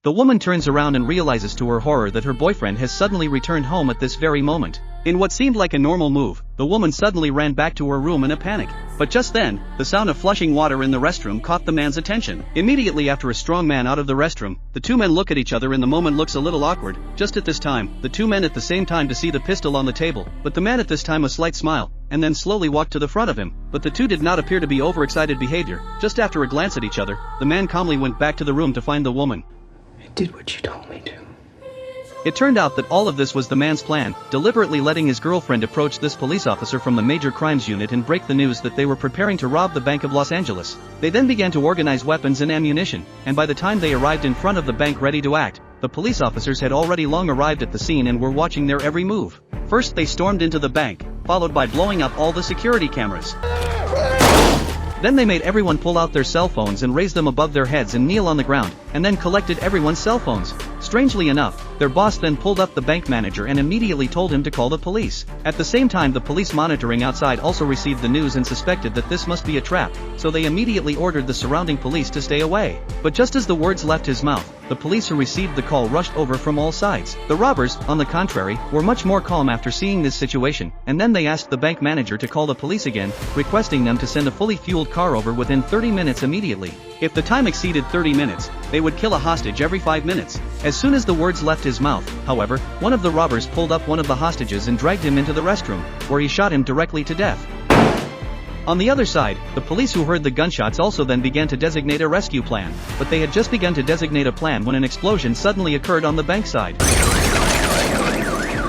The woman turns around and realizes to her horror that her boyfriend has suddenly returned home at this very moment. In what seemed like a normal move, the woman suddenly ran back to her room in a panic. But just then, the sound of flushing water in the restroom caught the man's attention. Immediately after a strong man out of the restroom, the two men look at each other and the moment looks a little awkward. Just at this time, the two men at the same time to see the pistol on the table, but the man at this time a slight smile, and then slowly walked to the front of him. But the two did not appear to be overexcited behavior. Just after a glance at each other, the man calmly went back to the room to find the woman. I did what you told me to. It turned out that all of this was the man's plan, deliberately letting his girlfriend approach this police officer from the Major Crimes Unit and break the news that they were preparing to rob the Bank of Los Angeles. They then began to organize weapons and ammunition, and by the time they arrived in front of the bank ready to act, the police officers had already long arrived at the scene and were watching their every move. First they stormed into the bank, followed by blowing up all the security cameras. Then they made everyone pull out their cell phones and raise them above their heads and kneel on the ground, and then collected everyone's cell phones. Strangely enough, their boss then pulled up the bank manager and immediately told him to call the police. At the same time, the police monitoring outside also received the news and suspected that this must be a trap, so they immediately ordered the surrounding police to stay away. But just as the words left his mouth, the police who received the call rushed over from all sides. The robbers, on the contrary, were much more calm after seeing this situation, and then they asked the bank manager to call the police again, requesting them to send a fully fueled car over within 30 minutes immediately. If the time exceeded 30 minutes, they would kill a hostage every 5 minutes. As soon as the words left his mouth, however, one of the robbers pulled up one of the hostages and dragged him into the restroom, where he shot him directly to death. On the other side, the police who heard the gunshots also then began to designate a rescue plan, but they had just begun to designate a plan when an explosion suddenly occurred on the bank side.